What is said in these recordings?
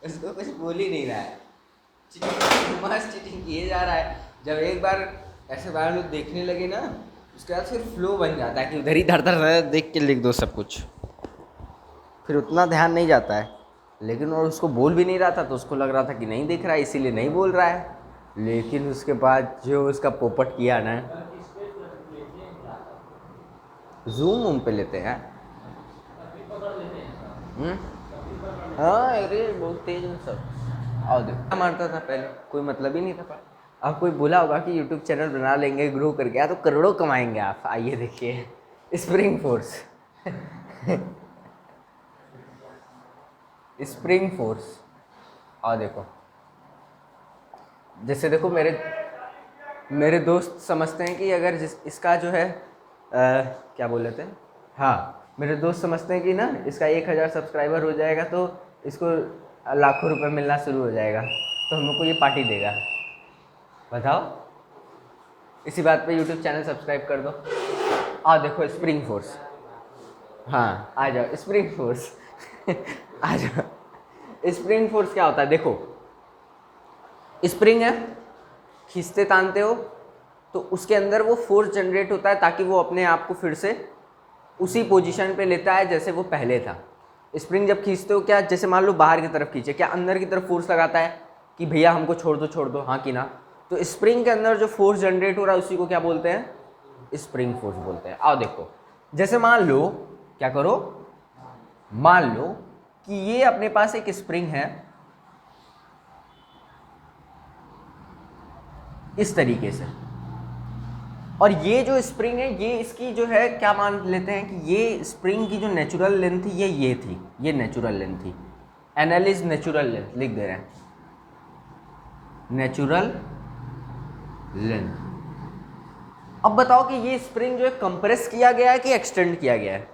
उसको कुछ बोल ही नहीं रहा है, चीटिंग मस्त चीटिंग किए जा रहा है। जब एक बार ऐसे बार लोग देखने लगे ना, उसके बाद फिर फ्लो बन जाता है कि उधर ही धर धर देख के लिख दो सब कुछ, फिर उतना ध्यान नहीं जाता है। लेकिन और उसको बोल भी नहीं रहा था तो उसको लग रहा था कि नहीं दिख रहा है इसीलिए नहीं बोल रहा है। लेकिन उसके बाद जो उसका पोपट किया ना, जूम उम पे लेते हैं। हम्म? हाँ अरे बहुत तेज है सब। और देखो क्या मारता था पहले, कोई मतलब ही नहीं था पर अब कोई बोला होगा कि यूट्यूब चैनल बना लेंगे ग्रो करके, या तो करोड़ों कमाएंगे आप। आइए देखिए स्प्रिंग फोर्स स्प्रिंग फोर्स। और देखो जैसे देखो मेरे दोस्त समझते हैं कि अगर इसका जो है क्या बोल रहे थे, हाँ मेरे दोस्त समझते हैं कि ना इसका 1000 सब्सक्राइबर हो जाएगा तो इसको लाखों रुपए मिलना शुरू हो जाएगा, तो हम लोग को ये पार्टी देगा। बताओ, इसी बात पे यूट्यूब चैनल सब्सक्राइब कर दो। आ देखो स्प्रिंग फोर्स, हाँ आ जाओ स्प्रिंग फोर्स आ जाओ। स्प्रिंग फोर्स क्या होता है देखो, स्प्रिंग है, खींचते तानते हो तो उसके अंदर वो फोर्स जनरेट होता है ताकि वो अपने आप को फिर से उसी पोजीशन पे लेता है जैसे वो पहले था। स्प्रिंग जब खींचते हो क्या, जैसे मान लो बाहर की तरफ खींचे, क्या अंदर की तरफ फोर्स लगाता है कि भैया हमको छोड़ दो, हाँ कि ना। तो स्प्रिंग के अंदर जो फोर्स जनरेट हो रहा है उसी को क्या बोलते हैं, स्प्रिंग फोर्स बोलते हैं। आओ देखो, जैसे मान लो, क्या करो, मान लो कि ये अपने पास एक स्प्रिंग है इस तरीके से, और ये जो स्प्रिंग है ये इसकी जो है क्या मान लेते हैं कि ये स्प्रिंग की जो नेचुरल लेंथ थी ये थी, ये नेचुरल लेंथ थी। एनालिज नेचुरल लेंथ लिख दे रहे हैं, नेचुरल लेंथ। अब बताओ कि ये स्प्रिंग जो है कंप्रेस किया गया है कि एक्सटेंड किया गया है,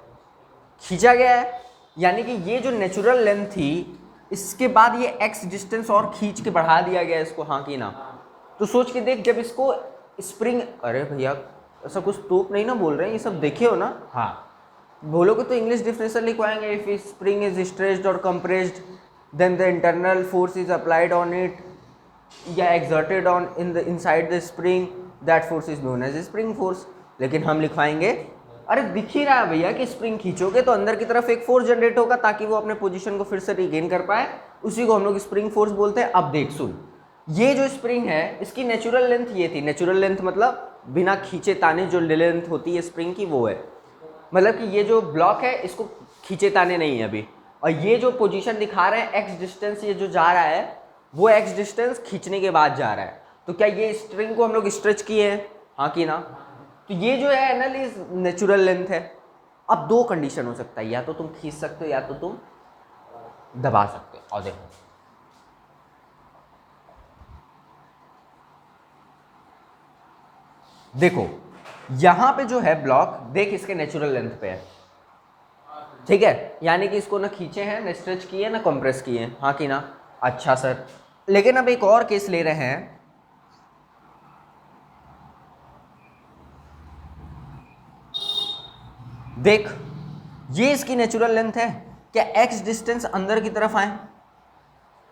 खींचा गया है। यानी कि ये जो नेचुरल लेंथ थी इसके बाद ये एक्स डिस्टेंस और खींच के बढ़ा दिया गया इसको, हाँ कि ना। तो सोच के देख, जब इसको स्प्रिंग, अरे भैया ऐसा कुछ तोप नहीं ना बोल रहे हैं, ये सब देखे हो ना, हाँ बोलोगे तो इंग्लिश डिफिनेशन लिखवाएंगे, इफ स्प्रिंग इज स्ट्रेच्ड और compressed then the internal force is applied on it या exerted on in the inside the spring, that force is known as spring force. लेकिन हम लिखवाएंगे, अरे दिख ही रहा है भैया कि स्प्रिंग खींचोगे तो अंदर की तरफ एक फोर्स जनरेट होगा ताकि वो अपने पोजीशन को फिर से रिगेन कर पाए, उसी को हम लोग स्प्रिंग फोर्स बोलते हैं। अब देख सुन, ये जो स्प्रिंग है इसकी नेचुरल लेंथ ये थी, नेचुरल लेंथ मतलब बिना खींचे ताने जो लेंथ होती है स्प्रिंग की वो है, मतलब कि ये जो ब्लॉक है इसको खींचे ताने नहीं है अभी, और ये जो पोजीशन दिखा रहे हैं एक्स डिस्टेंस ये जो जा रहा है वो एक्स डिस्टेंस खींचने के बाद जा रहा है। तो क्या ये स्ट्रिंग को हम लोग स्ट्रेच किए हैं, हाँ कि ना। तो ये जो है एनालिस नेचुरल लेंथ है। अब दो कंडीशन हो सकता है, या तो तुम खींच सकते हो या तो तुम दबा सकते हो। और देखो यहां पे जो है ब्लॉक, देख इसके नेचुरल लेंथ पे है, ठीक है, यानी कि इसको ना खींचे हैं ना स्ट्रेच किए ना कंप्रेस किए हैं, हाँ कि ना। अच्छा सर, लेकिन अब एक और केस ले रहे हैं, देख ये इसकी नेचुरल लेंथ है, क्या एक्स डिस्टेंस अंदर की तरफ आए,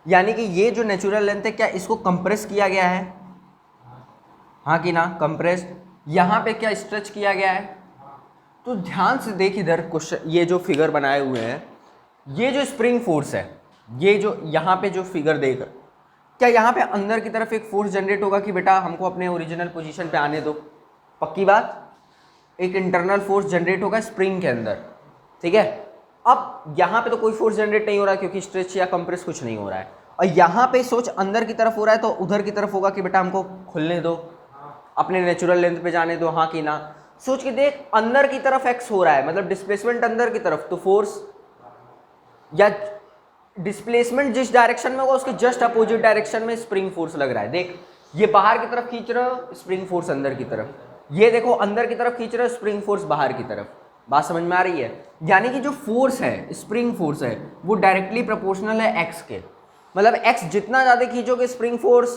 यानी कि ये जो नेचुरल लेंथ है क्या इसको कंप्रेस किया गया है, हाँ कि ना, कंप्रेस। यहां पे क्या स्ट्रेच किया गया है। तो ध्यान से देख इधर क्वेश्चन, ये जो फिगर बनाए हुए हैं, ये जो स्प्रिंग फोर्स है, ये जो यहाँ पे जो फिगर देख, क्या यहाँ पे अंदर की तरफ एक फोर्स जनरेट होगा कि बेटा हमको अपने ओरिजिनल पोजीशन पे आने दो, पक्की बात। एक इंटरनल फोर्स जनरेट होगा स्प्रिंग के अंदर, ठीक है। अब यहाँ पे तो कोई फोर्स जनरेट नहीं हो रहा है क्योंकि स्ट्रेच या कंप्रेस कुछ नहीं हो रहा है, और यहाँ पे सोच अंदर की तरफ हो रहा है तो उधर की तरफ होगा कि बेटा हमको खुलने दो, अपने नेचुरल लेंथ पे जाने दो, हाँ कि ना। सोच के देख, अंदर की तरफ एक्स हो रहा है मतलब डिस्प्लेसमेंट अंदर की तरफ, तो फोर्स या डिस्प्लेसमेंट जिस डायरेक्शन में होगा उसके जस्ट अपोजिट डायरेक्शन में स्प्रिंग फोर्स लग रहा है। देख ये बाहर की तरफ खींच रहे हो, स्प्रिंग फोर्स अंदर की तरफ, ये देखो अंदर की तरफ खींच रहे हो, स्प्रिंग फोर्स बाहर की तरफ। बात समझ में आ रही है। यानी कि जो फोर्स है स्प्रिंग फोर्स है वो डायरेक्टली प्रोपोर्शनल है एक्स के, मतलब एक्स जितना ज्यादा खींचोगे स्प्रिंग फोर्स,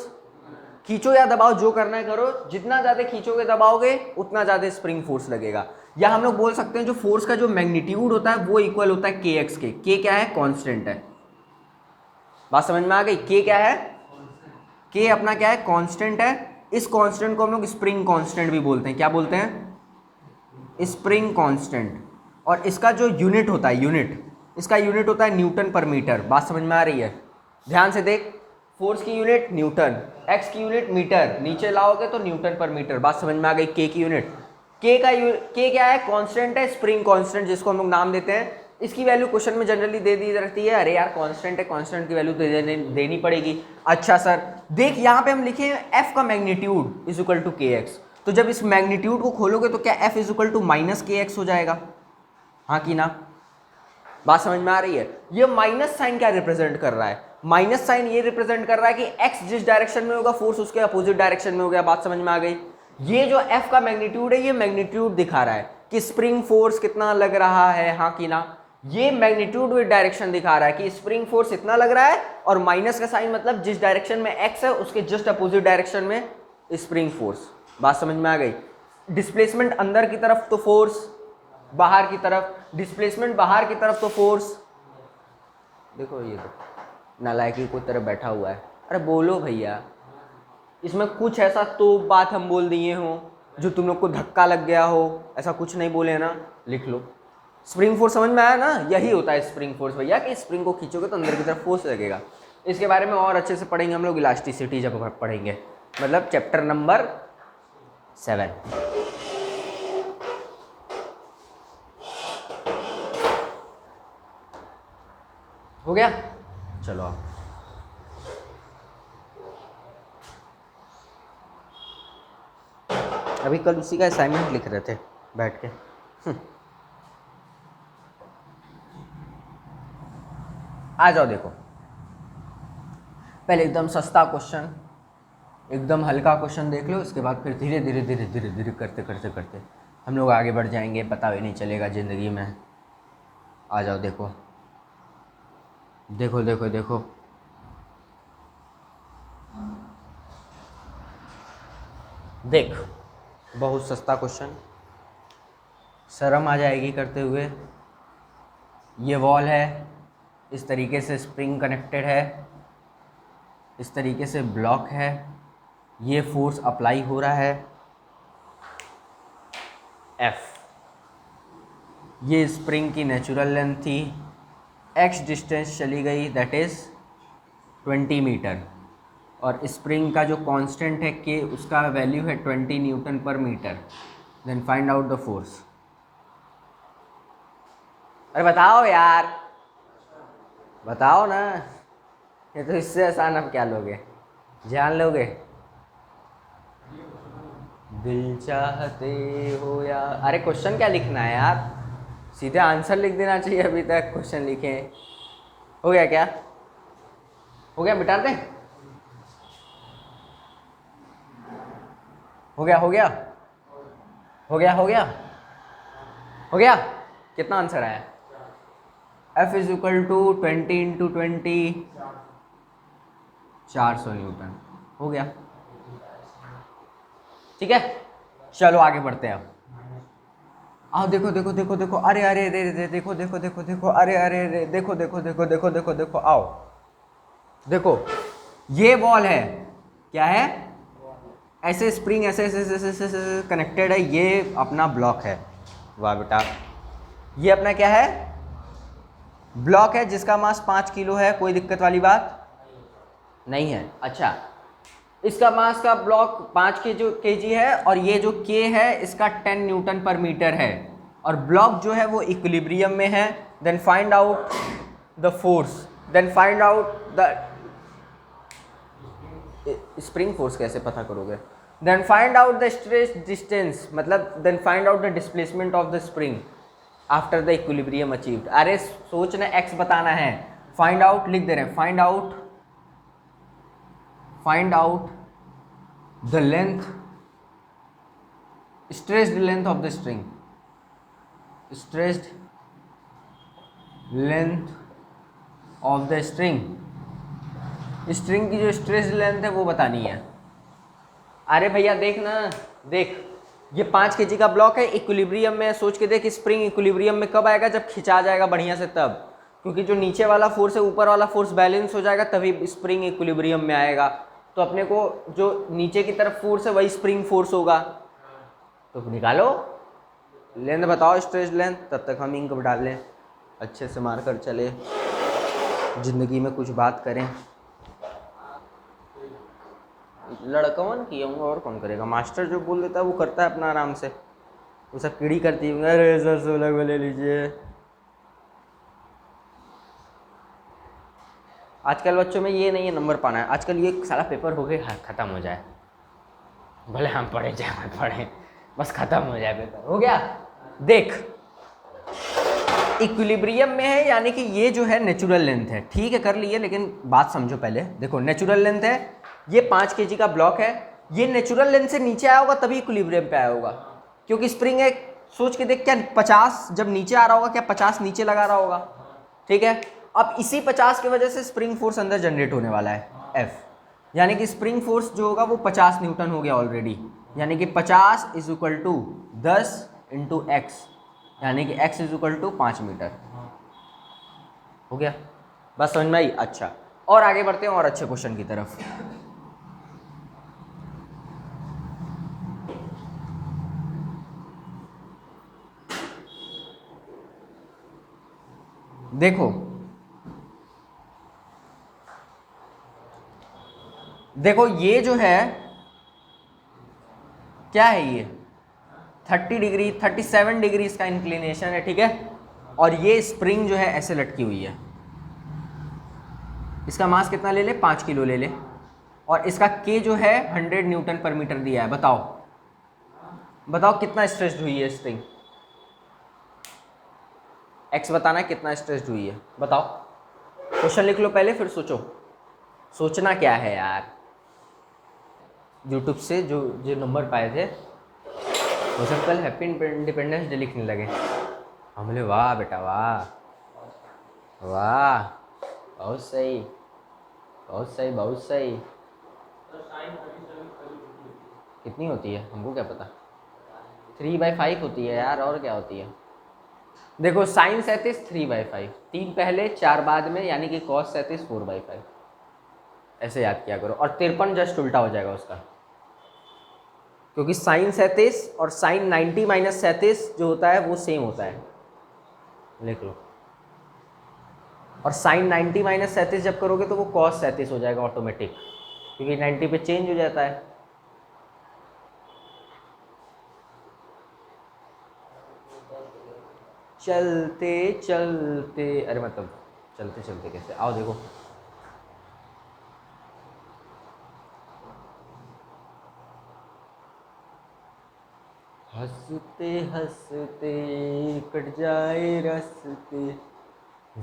खींचो या दबाओ जो करना है करो, जितना ज्यादा खींचोगे दबाओगे उतना ज्यादा स्प्रिंग फोर्स लगेगा। या हम लोग बोल सकते हैं जो फोर्स का जो मैग्नीट्यूड होता है वो इक्वल होता है के एक्स के। के क्या है, कांस्टेंट है, बात समझ में आ गई। के क्या है, के अपना क्या है, कांस्टेंट है। इस कांस्टेंट को हम लोग स्प्रिंग कांस्टेंट भी बोलते हैं। क्या बोलते हैं, स्प्रिंग कांस्टेंट। और इसका जो यूनिट होता है, यूनिट, इसका यूनिट होता है न्यूटन पर मीटर। बात समझ में आ रही है, ध्यान से देख, फोर्स की यूनिट न्यूटन, एक्स की यूनिट मीटर, नीचे लाओगे तो न्यूटन पर मीटर। बात समझ में आ गई। के की यूनिट, के क्या है, कांस्टेंट है, स्प्रिंग कांस्टेंट जिसको हम लोग नाम देते हैं। इसकी वैल्यू क्वेश्चन में जनरली दे दी रहती है, अरे यार कांस्टेंट है, कांस्टेंट की वैल्यू तो देनी पड़ेगी। अच्छा सर देख, यहाँ पे हम लिखे हैं एफ का magnitude is equal to k x, तो जब इस मैग्नीट्यूड को खोलोगे तो क्या F is equal to minus k x हो जाएगा, हाँ कि ना। बात समझ में आ रही है। ये माइनस साइन क्या रिप्रेजेंट कर रहा है, माइनस साइन ये रिप्रेजेंट कर रहा है कि एक्स जिस डायरेक्शन में होगा फोर्स उसके अपोजिट डायरेक्शन में हो गया। बात समझ में आ गई। ये जो एफ का मैग्नीट्यूड है, ये मैग्नीट्यूड दिखा रहा है कि स्प्रिंग फोर्स कितना लग रहा है, हाँ कि ना। ये मैग्नीट्यूड विद डायरेक्शन दिखा रहा है कि स्प्रिंग फोर्स इतना लग रहा है, और माइनस का साइन मतलब जिस डायरेक्शन में एक्स है उसके जस्ट अपोजिट डायरेक्शन में स्प्रिंग फोर्स। बात समझ में आ गई। डिस्प्लेसमेंट अंदर की तरफ तो फोर्स, बाहर की तरफ डिस्प्लेसमेंट, बाहर की तरफ तो फोर्स। देखो ये तो नालायकी को तरह बैठा हुआ है, अरे बोलो भैया, इसमें कुछ ऐसा तो बात हम बोल दिए हो जो तुम लोग को धक्का लग गया हो, ऐसा कुछ नहीं बोले ना, लिख लो। स्प्रिंग फोर्स समझ में आया ना, यही होता है स्प्रिंग फोर्स भैया, कि स्प्रिंग को खींचोगे तो अंदर की तरफ फोर्स लगेगा। इसके बारे में और अच्छे से पढ़ेंगे हम लोग इलास्टिसिटी जब पढ़ेंगे, मतलब चैप्टर नंबर 7। हो गया, चलो आप अभी कल उसी का असाइनमेंट लिख रहे थे बैठ के। आ जाओ देखो, पहले एकदम सस्ता क्वेश्चन, एकदम हल्का क्वेश्चन देख लो, इसके बाद फिर धीरे धीरे धीरे धीरे धीरे करते करते करते हम लोग आगे बढ़ जाएंगे, पता भी नहीं चलेगा ज़िंदगी में। आ जाओ देखो देखो देखो देखो, देख बहुत सस्ता क्वेश्चन, शर्म आ जाएगी करते हुए। ये वॉल है, इस तरीके से स्प्रिंग कनेक्टेड है, इस तरीके से ब्लॉक है, ये फोर्स अप्लाई हो रहा है F। ये स्प्रिंग की नेचुरल लेंथ थी, x डिस्टेंस चली गई दैट इज़ 20 मीटर, और स्प्रिंग का जो कांस्टेंट है k, उसका वैल्यू है 20 newton per metre. Then find out the force. अरे बताओ यार, बताओ ना, ये तो इससे आसान अब क्या लोगे, जान लोगे। दिल चाहते हो यार, अरे क्वेश्चन क्या लिखना है यार, सीधे आंसर लिख देना चाहिए। अभी तक क्वेश्चन लिखे, हो गया क्या, हो गया, मिटा दें, हो गया हो गया हो गया हो गया हो गया। कितना आंसर आया, F is equal to 20 into 20, 400 newton. हो गया, ठीक है, चलो आगे बढ़ते हैं। अब आओ देखो देखो देखो देखो, अरे अरे अरे देखो देखो देखो देखो, अरे अरे अरे देखो देखो देखो देखो देखो देखो, आओ देखो, ये वॉल है, क्या है, ऐसे स्प्रिंग ऐसे ऐसे ऐसे ऐसे ऐसे कनेक्टेड है, ये अपना ब्लॉक है। वाह बेटा, ये अपना क्या है, ब्लॉक है जिसका मास 5 किलो है, कोई दिक्कत वाली बात नहीं है। अच्छा, इसका मास का ब्लॉक 5 kg है, और ये जो k है इसका 10 न्यूटन पर मीटर है, और ब्लॉक जो है वो इक्विलिब्रियम में है। Then find out the force, then find out the spring force कैसे पता करोगे, then find out the stress distance, मतलब then find out the displacement of the spring after the equilibrium achieved. अरे सोचना, x बताना है, फाइंड आउट लिख दे रहे हैं, find out the length, stressed length of the string, stressed length of the string, string की जो स्ट्रेस्ड लेंथ है वो बतानी है। अरे भैया देख ना, देख ये 5 kg का ब्लॉक है, इक्विलिब्रियम में, सोच के देख, स्प्रिंग इक्विलिब्रियम में कब आएगा, जब खिंचा जाएगा बढ़िया से तब। क्योंकि जो नीचे वाला फोर्स है ऊपर वाला फोर्स बैलेंस हो जाएगा तभी स्प्रिंग इक्विलिब्रियम में आएगा। तो अपने को जो नीचे की तरफ फोर्स है वही स्प्रिंग फोर्स होगा। तो निकालो लेंथ बताओ, स्ट्रेच लेंथ, तब तक हम इंक डाल लें, अच्छे से मार कर चले, ज़िंदगी में कुछ बात करें। लड़कवन की होंगे और कौन करेगा, मास्टर जो बोल देता है वो करता है अपना आराम से, वो सब कीड़ी करती है, अरे सर 16 को ले लीजिए। आजकल बच्चों में ये नहीं है नंबर पाना है, आजकल ये सारा पेपर हो गया ख़त्म हो जाए, भले हम पढ़े चाहे मत पढ़े, बस ख़त्म हो जाए पेपर, हो गया। देख इक्विलिब्रियम में है, यानी कि ये जो है नेचुरल लेंथ है, ठीक है कर लिए, लेकिन बात समझो पहले। देखो नेचुरल लेंथ है, ये 5 kg का ब्लॉक है, ये नेचुरल लेंथ से नीचे आया होगा तभी इक्विलिब्रियम पे आया होगा, क्योंकि स्प्रिंग है। सोच के देख, क्या 50 जब नीचे आ रहा होगा, क्या 50 नीचे लगा रहा होगा, ठीक है। अब इसी 50 की वजह से स्प्रिंग फोर्स अंदर जनरेट होने वाला है F, यानी कि स्प्रिंग फोर्स जो होगा वो 50 न्यूटन हो गया ऑलरेडी, यानी कि 50 = 10 × x, यानी कि x = 5 मीटर। हो गया, बस समझ में आई। अच्छा, और आगे बढ़ते हैं और अच्छे क्वेश्चन की तरफ। देखो ये जो है क्या है, ये 30 डिग्री 37 डिग्री इसका इंक्लिनेशन है, ठीक है। और ये स्प्रिंग जो है ऐसे लटकी हुई है, इसका मास कितना ले ले, 5 किलो ले ले, और इसका K जो है 100 न्यूटन पर मीटर दिया है। बताओ कितना स्ट्रेस्ड हुई है स्प्रिंग, x बताना है कितना स्ट्रेस्ड हुई है, बताओ। क्वेश्चन लिख लो पहले फिर सोचो, सोचना क्या है यार। यूट्यूब से जो नंबर पाए थे वो सब कल हैप्पी इंडिपेंडेंस डे लिखने लगे। हम बोले वाह बेटा वाह वाह, बहुत सही बहुत सही बहुत सही। कितनी होती है हमको क्या पता, 3/5 होती है यार, और क्या होती है। देखो साइन 37 3/5, 3 पहले 4 बाद में, यानी कि cos 37 4/5, ऐसे याद किया करो। और 53 जस्ट उल्टा हो जाएगा उसका, क्योंकि साइन 37 और साइन 90 - 37 जो होता है वो सेम होता है, लिख लो। और साइन 90 - 37 जब करोगे तो वो cos 37 हो जाएगा ऑटोमेटिक, क्योंकि 90 पे चेंज हो जाता है। चलते चलते, अरे मतलब चलते चलते कैसे, आओ देखो। हंसते हंसते कट जाए रास्ते,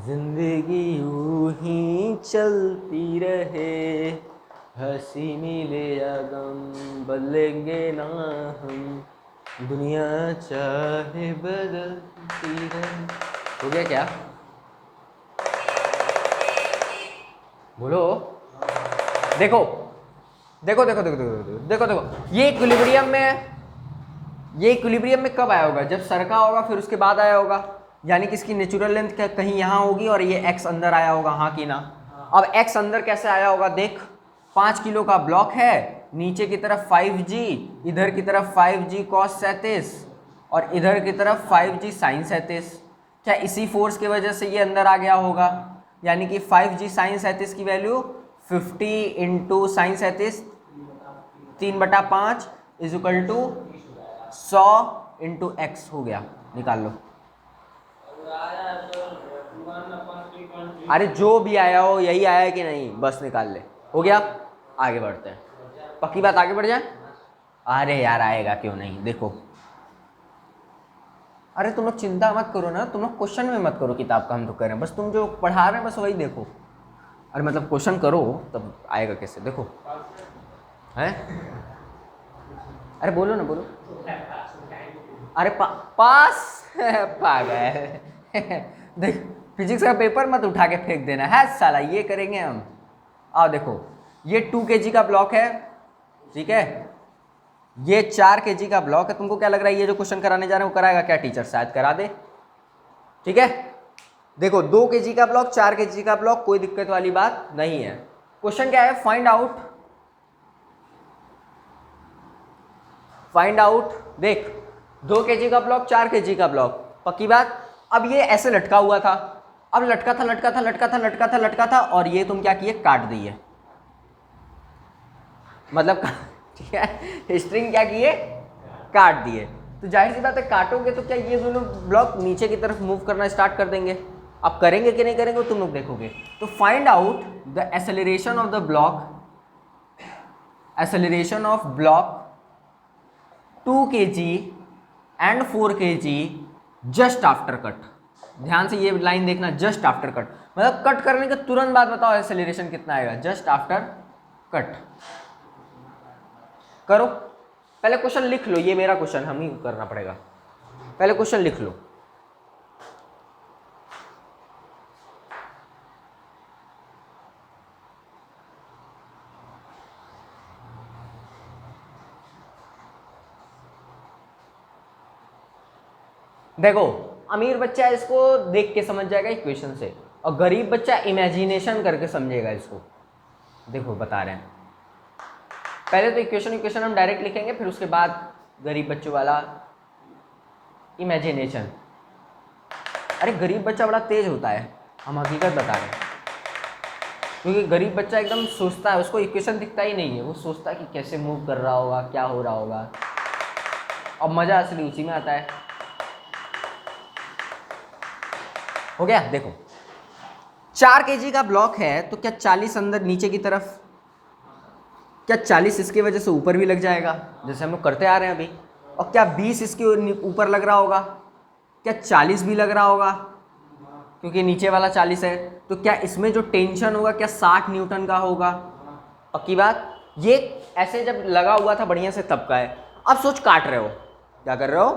जिंदगी यूं ही चलती रहे, हंसी मिले या गम बदलेंगे ना हम, दुनिया चाहे बदलती रहे। हो गया क्या, बोलो। देखो देखो देखो देखो देखो देखो देखो, ये इक्विलिब्रियम में है, ये इक्विलिब्रियम में कब आया होगा, जब सरका होगा फिर उसके बाद आया होगा, यानी कि इसकी नेचुरल लेंथ कहीं यहाँ होगी और ये x अंदर आया होगा, हाँ कि ना। अब x अंदर कैसे आया होगा, देख 5 किलो का ब्लॉक है, नीचे की तरफ 5g, इधर की तरफ 5g cos 37 और इधर की तरफ 5g sin 37, क्या इसी फोर्स की वजह से ये अंदर आ गया होगा, यानी कि 5g sin 37 की वैल्यू 50 × sin 37 3/5 = 100 × x हो गया, निकाल लो। अरे जो भी आया हो, यही आया है कि नहीं, बस निकाल ले, हो गया। आगे बढ़ते हैं, पक्की बात आगे बढ़ जाए। अरे यार आएगा क्यों नहीं, देखो। अरे तुम लोग चिंता मत करो ना, तुम लोग क्वेश्चन में मत करो किताब का, हम तो कर रहे हैं, बस तुम जो पढ़ा रहे हैं बस वही देखो। अरे मतलब क्वेश्चन करो तब आएगा कैसे, देखो है। अरे बोलो ना, बोलो। अरे पास पागल देख, फिजिक्स का पेपर मत उठा के फेंक देना है साला, ये करेंगे हम। आओ देखो, ये 2 kg का ब्लॉक है, ठीक है, ये 4 kg का ब्लॉक है। तुमको क्या लग रहा है ये जो क्वेश्चन कराने जा रहे हैं वो कराएगा क्या टीचर, शायद करा दे, ठीक है। देखो 2 kg का ब्लॉक, 4 kg का ब्लॉक, कोई दिक्कत वाली बात नहीं है। क्वेश्चन क्या है, फाइंड आउट, देख 2 kg का ब्लॉक, 4 kg का ब्लॉक, पक्की बात। अब ये ऐसे लटका हुआ था, अब लटका था और ये तुम क्या किए, काट दिए, मतलब ठीक है, स्ट्रिंग क्या किए, काट दिए। तो जाहिर सी बात है काटोगे तो क्या ये दोनों ब्लॉक नीचे की तरफ मूव करना स्टार्ट कर देंगे। अब करेंगे कि नहीं करेंगे तुम लोग देखोगे। तो find out the acceleration of the block, 2 kg and 4 kg just after cut. ध्यान से ये लाइन देखना, जस्ट आफ्टर कट मतलब कट करने के तुरंत बाद बताओ एक्सेलरेशन कितना आएगा, जस्ट आफ्टर कट। करो, पहले क्वेश्चन लिख लो, ये मेरा क्वेश्चन हम ही करना पड़ेगा, पहले क्वेश्चन लिख लो। देखो अमीर बच्चा इसको देख के समझ जाएगा इक्वेशन से, और गरीब बच्चा इमेजिनेशन करके समझेगा इसको। देखो बता रहे हैं, पहले तो इक्वेशन हम डायरेक्ट लिखेंगे, फिर उसके बाद गरीब बच्चों वाला इमेजिनेशन। अरे गरीब बच्चा बड़ा तेज होता है, हम हकीकत बता रहे हैं, क्योंकि गरीब बच्चा एकदम सोचता है, उसको इक्वेशन दिखता ही नहीं है, वो सोचता है कि कैसे मूव कर रहा होगा, क्या हो रहा होगा, अब मजा असली उसी में आता है। हो गया। देखो 4 kg का ब्लॉक है तो क्या 40 अंदर नीचे की तरफ, क्या 40 इसकी वजह से ऊपर भी लग जाएगा जैसे हम लोग करते आ रहे हैं अभी, और क्या 20 इसके ऊपर लग रहा होगा, क्या 40 भी लग रहा होगा क्योंकि नीचे वाला 40 है। तो क्या इसमें जो टेंशन होगा क्या 60 न्यूटन का होगा, पक्की बात। ये ऐसे जब लगा हुआ था बढ़िया से तब का है। अब सोच काट रहे हो, क्या कर रहे हो,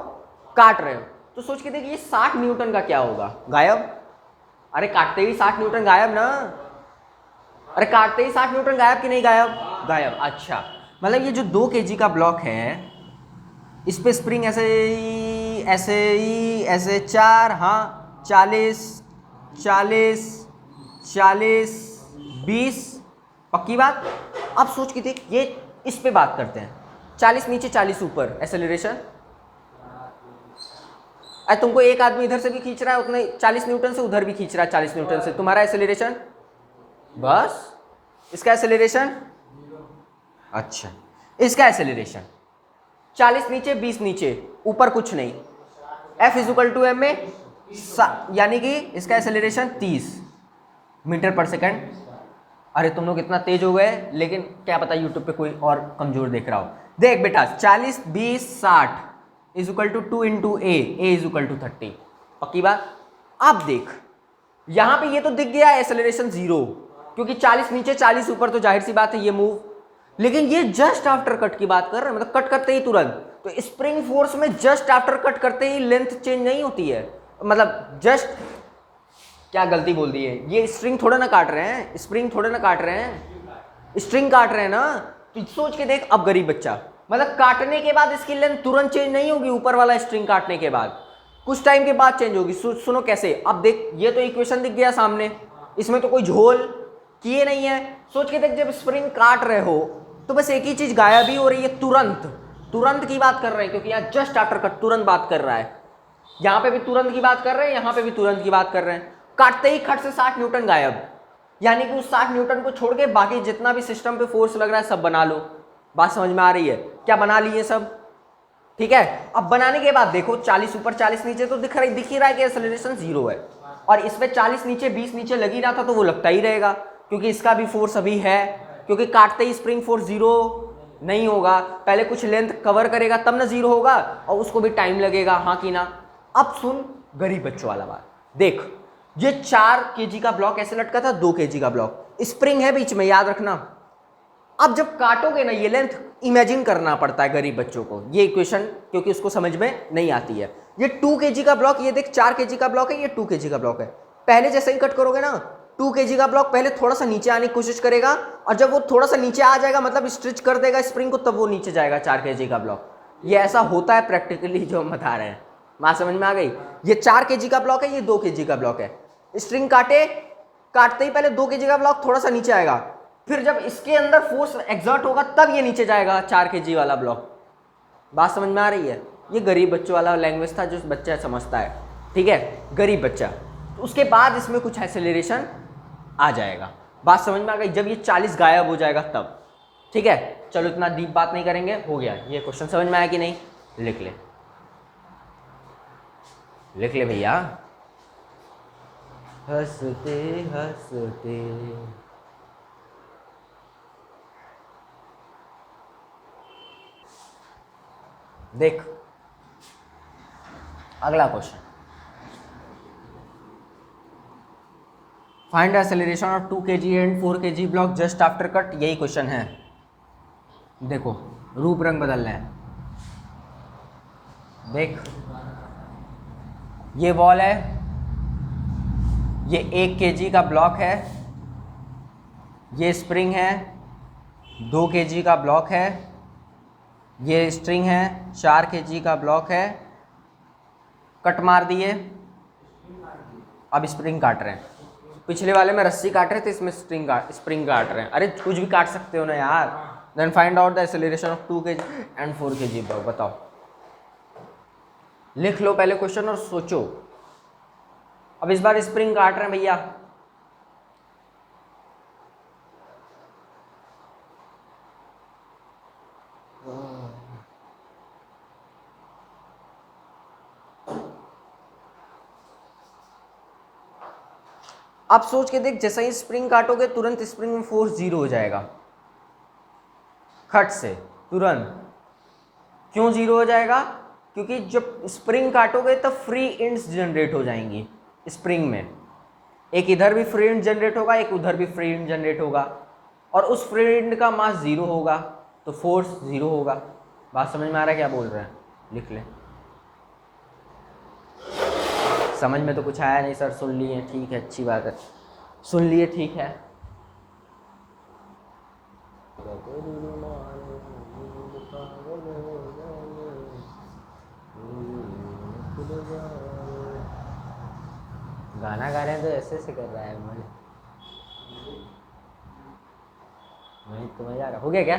काट रहे हो, तो सोच के देखिए ये 60 न्यूटन का क्या होगा, गायब। अरे काटते ही 60 न्यूटन गायब ना, अरे काटते ही 60 न्यूटन गायब कि नहीं गायब, गायब। अच्छा मतलब ये जो 2 kg का ब्लॉक है इस पे स्प्रिंग ऐसे 4, हाँ 40 40 40 20, पक्की बात। अब सोच के देख, ये इस पे बात करते हैं, 40 नीचे 40 ऊपर एक्सेलरेशन। तुमको एक आदमी इधर से भी खींच रहा है उतने 40 न्यूटन से, उधर भी खींच रहा है 40 न्यूटन से, तुम्हारा एक्सेलरेशन बस, इसका एक्सेलरेशन, अच्छा इसका एक्सेलरेशन 40 नीचे 20 नीचे, ऊपर कुछ नहीं, F = m में यानी कि इसका एक्सेलरेशन 30 मीटर पर सेकंड। अरे तुम लोग इतना तेज हो गए, लेकिन क्या पता यूट्यूब पे कोई और कमजोर देख रहा हो। देख बेटा 40 20 60 = 2 × a = 30, पक्की बात। अब देख यहां पे ये तो दिख गया एक्सेलरेशन 0, क्योंकि 40 नीचे 40 ऊपर, तो जाहिर सी बात है ये मूव। लेकिन ये जस्ट आफ्टर कट की बात कर रहे हैं, मतलब कट करते ही तुरंत। तो स्प्रिंग फोर्स में जस्ट आफ्टर कट करते ही लेंथ चेंज नहीं होती है, मतलब जस्ट, क्या गलती बोल दी है, ये स्ट्रिंग थोड़ा ना काट रहे हैं, स्प्रिंग थोड़े ना काट रहे हैं, स्ट्रिंग काट रहे हैं ना। तो सोच के देख, अब गरीब बच्चा मतलब काटने के बाद इसकी लेंथ तुरंत चेंज नहीं होगी, ऊपर वाला स्ट्रिंग काटने के बाद कुछ टाइम के बाद चेंज होगी। सुनो कैसे, अब देख ये तो इक्वेशन दिख गया सामने, इसमें तो कोई झोल किए नहीं है। सोच के देख, जब स्प्रिंग काट रहे हो तो बस एक ही चीज गायब ही हो रही है, तुरंत की बात कर रहे हैं, क्योंकि यहाँ जस्ट आफ्टर कट तुरंत बात कर रहा है, यहाँ पे भी तुरंत की बात कर रहे हैं, यहाँ पे भी तुरंत की बात कर रहे हैं। काटते ही खट से 60 न्यूटन गायब, यानी कि उस 60 न्यूटन को छोड़ के बाकी जितना भी सिस्टम पे फोर्स लग रहा है सब बना लो। बात समझ में आ रही है, क्या बना लिए सब, ठीक है। अब बनाने के बाद देखो 40 ऊपर 40 नीचे, तो दिख ही रहा है कि एक्सेलरेशन 0 है, और इसमें 40 नीचे 20 नीचे लग ही रहा था, तो वो लगता ही रहेगा, क्योंकि इसका भी फोर्स अभी है, क्योंकि काटते ही स्प्रिंग फोर्स 0 नहीं होगा, पहले कुछ लेंथ कवर करेगा तब ना 0 होगा, और उसको भी टाइम लगेगा, हाँ कि ना। अब सुन गरीब बच्चों वाला बात, देख ये 4 kg का ब्लॉक ऐसे लटका था, 2 kg का ब्लॉक, स्प्रिंग है बीच में, याद रखना। अब जब काटोगे ना, ये लेंथ इमेजिन करना पड़ता है गरीब बच्चों को, ये इक्वेशन क्योंकि उसको समझ में नहीं आती है। ये 2 kg का ब्लॉक, ये देख 4 kg का ब्लॉक है, ये 2 kg का ब्लॉक है। पहले जैसे ही कट करोगे ना, 2 kg का ब्लॉक पहले थोड़ा सा नीचे आने की कोशिश करेगा, और जब वो थोड़ा सा नीचे आ जाएगा, मतलब स्ट्रेच कर देगा स्प्रिंग को, तब वो नीचे जाएगा 4 kg का ब्लॉक। ये ऐसा होता है प्रैक्टिकली, जो हम बता रहे हैं। बात समझ में आ गई। ये 4 kg का ब्लॉक है, ये 2 kg का ब्लॉक है। स्ट्रिंग काटते ही पहले 2 kg का ब्लॉक थोड़ा सा नीचे आएगा, फिर जब इसके अंदर फोर्स एग्जर्ट होगा तब ये नीचे जाएगा 4 kg वाला ब्लॉक। बात समझ में आ रही है? ये गरीब बच्चों वाला लैंग्वेज था जो बच्चा समझता है, ठीक है, गरीब बच्चा। तो उसके बाद इसमें कुछ एक्सेलरेशन आ जाएगा। बात समझ में आ गई? जब ये 40 गायब हो जाएगा तब, ठीक है। चलो इतना डीप बात नहीं करेंगे, हो गया। ये क्वेश्चन समझ में आया कि नहीं? लिख ले भैया। हंसते हंसते देख अगला question, find acceleration of 2 kg and 4 kg block just after cut. यही क्वेश्चन है। देखो रूप रंग बदल रहे हैं। देख ये बॉल है, ये 1 kg का ब्लॉक है, ये स्प्रिंग है, 2 kg का ब्लॉक है, ये स्ट्रिंग है, 4 kg का ब्लॉक है। कट मार दिए, अब स्प्रिंग काट रहे हैं। पिछले वाले में रस्सी काट रहे थे, इसमें स्प्रिंग काट रहे हैं। अरे कुछ भी काट सकते हो ना यार। Then find out the acceleration of 2 kg and 4 kg block. बताओ, लिख लो पहले क्वेश्चन और सोचो। अब इस बार स्प्रिंग काट रहे हैं भैया, अब सोच के देख, जैसा ही स्प्रिंग काटोगे तुरंत स्प्रिंग में फोर्स 0 हो जाएगा, खट से तुरंत। क्यों 0 हो जाएगा? क्योंकि जब स्प्रिंग काटोगे तब फ्री एंड्स जनरेट हो जाएंगी स्प्रिंग में। एक इधर भी फ्री एंड जनरेट होगा, एक उधर भी फ्री एंड जनरेट होगा, और उस फ्री एंड का मास 0 होगा तो फोर्स 0 होगा। बात समझ में आ रहा है क्या बोल रहे हैं? लिख ले। समझ में तो कुछ आया नहीं सर, सुन लिए, ठीक है, अच्छी बात है, सुन लिए, ठीक है। गाना गा रहे हैं तो ऐसे से कर रहा है मुझे तो मजा आ रहा। हो गया क्या?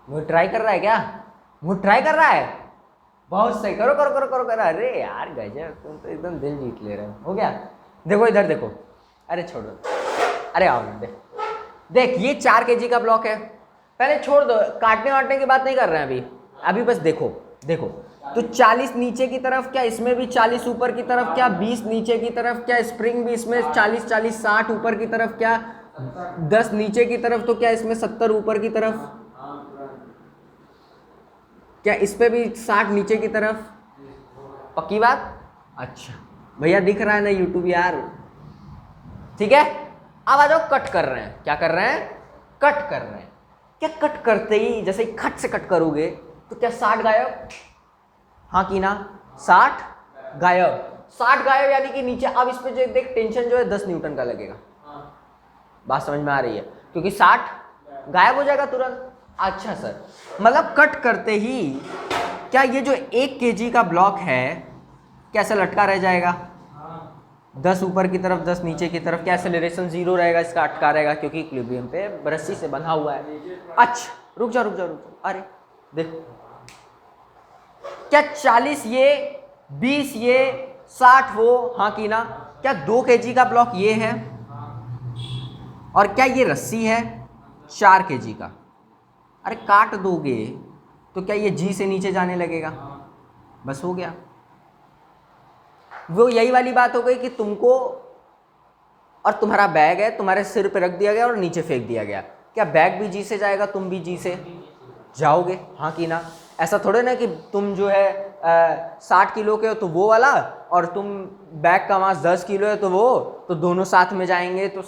मुझे ट्राई कर रहा है क्या? मुझे ट्राई कर रहा है? बहुत सही, करो करो करो करो करो। अरे यार गजब, तुम तो एकदम दिल जीत ले रहे हो। हो गया? देखो इधर देखो, अरे छोड़ो, अरे आओ देख ये 4 kg का ब्लॉक है। पहले छोड़ दो, काटने वाटने की बात नहीं कर रहे हैं अभी बस देखो तो 40 नीचे की तरफ क्या, इसमें भी 40 ऊपर की तरफ क्या, 20 नीचे की तरफ क्या, स्प्रिंग भी इसमें 40 40 60 ऊपर की तरफ क्या, 10 नीचे की तरफ तो क्या, इसमें 70 ऊपर की तरफ क्या, इस पे भी 60 नीचे की तरफ। पक्की बात? अच्छा भैया दिख रहा है ना यूट्यूब यार, ठीक है। अब आ जाओ, कट कर रहे हैं। क्या कर रहे हैं? कट कर रहे हैं। क्या कट करते ही जैसे ही खट से कट करोगे तो क्या 60 गायब? हाँ कि ना? 60 गायब, 60 गायब, यानी कि नीचे। अब इस पे जो देख टेंशन जो है 10 न्यूटन का लगेगा। बात समझ में आ रही है? क्योंकि 60 गायब हो जाएगा तुरंत। अच्छा सर, मतलब कट करते ही क्या ये जो 1 kg का ब्लॉक है कैसे लटका रह जाएगा? 10 ऊपर की तरफ 10 नीचे की तरफ। क्या एक्सेलरेशन 0 रहेगा, इसका अटका रहेगा क्योंकि इक्विलिब्रियम पे रस्सी से बंधा हुआ है। अच्छा रुक जा, अरे देखो, क्या 40 ये, 20 ये, 60 वो, हाँ कि ना? क्या 2 kg का ब्लॉक ये है, और क्या ये रस्सी है 4 kg का। अरे काट दोगे तो क्या ये जी से नीचे जाने लगेगा, बस हो गया। वो यही वाली बात हो गई कि तुमको और तुम्हारा बैग है, तुम्हारे सिर पे रख दिया गया और नीचे फेंक दिया गया। क्या बैग भी जी से जाएगा, तुम भी जी से जाओगे, हाँ कि ना? ऐसा थोड़े ना कि तुम जो है 60 किलो के हो तो वो वाला, और तुम बैग का मास 10 किलो है तो वो, तो दोनों साथ में जाएंगे तो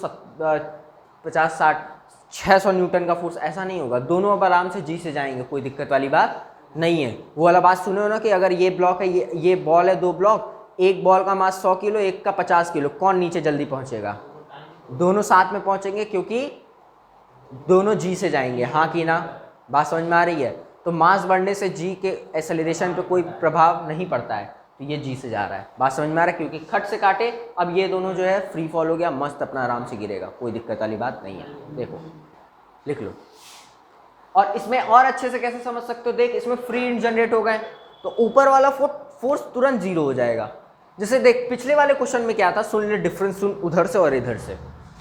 50 60 600 न्यूटन का फोर्स। ऐसा नहीं होगा, दोनों अब आराम से जी से जाएंगे, कोई दिक्कत वाली बात नहीं है। वो वाला बात सुने हो ना कि अगर ये ब्लॉक है, ये बॉल है, 2 ब्लॉक, एक बॉल का मास 100 किलो, एक का 50 किलो, कौन नीचे जल्दी पहुंचेगा? दोनों साथ में पहुंचेंगे क्योंकि दोनों जी से जाएंगे, हाँ कि ना? बात समझ में आ रही है? तो मास बढ़ने से जी के एक्सेलरेशन पे कोई प्रभाव नहीं पड़ता है। तो ये जी से जा रहा है। बात समझ में आ रहा है, क्योंकि खट से काटे, अब ये दोनों जो है फ्री फॉल हो गया, मस्त अपना आराम से गिरेगा, कोई दिक्कत वाली बात नहीं है। देखो लिख लो। और इसमें और अच्छे से कैसे समझ सकते हो, देख इसमें फ्री इंड जनरेट हो गए तो ऊपर वाला फोर्स तुरंत जीरो हो जाएगा। जैसे देख पिछले वाले क्वेश्चन में क्या था, सुन ले डिफरेंस सुन उधर से और इधर से।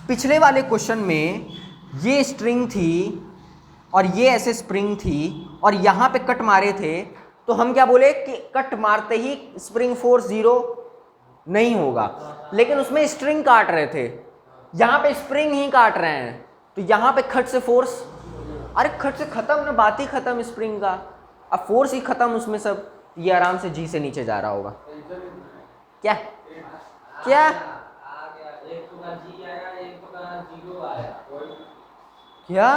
पिछले वाले क्वेश्चन में ये स्ट्रिंग थी और ये ऐसे स्प्रिंग थी और यहाँ पे कट मारे थे, तो हम क्या बोले कि कट मारते ही स्प्रिंग फोर्स जीरो नहीं होगा, लेकिन उसमें स्ट्रिंग काट रहे थे, यहाँ पे स्प्रिंग ही काट रहे हैं, तो यहाँ पे खट से फोर्स, अरे खट से खत्म ना, बात ही खत्म स्प्रिंग का, अब फोर्स ही खत्म उसमें सब, ये आराम से जी से नीचे जा रहा होगा। क्या क्या क्या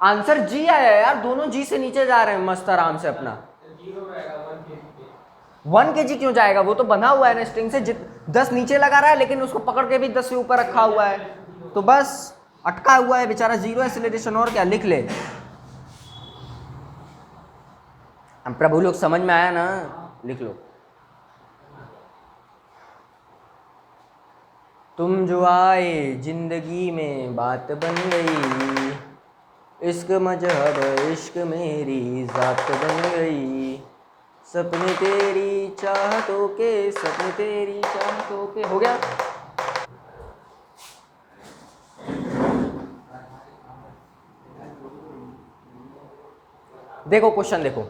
आंसर जी आया यार, दोनों जी से नीचे जा रहे हैं मस्त आराम से अपना। 1 kg क्यों जाएगा, वो तो बंधा हुआ है ना स्ट्रिंग से, 10 नीचे लगा रहा है लेकिन उसको पकड़ के भी 10 से ऊपर रखा हुआ है, तो बस अटका हुआ है बेचारा, जीरो एक्सीलरेशन। और क्या लिख ले, हम प्रभु लोग समझ में आया ना, लिख लो। तुम जो आए जिंदगी में बात बन गई, इश्क मजहब इश्क मेरी जात बन गई, सपने तेरी चाहतों के, सपने तेरी चाहतों के। हो गया। देखो क्वेश्चन देखो,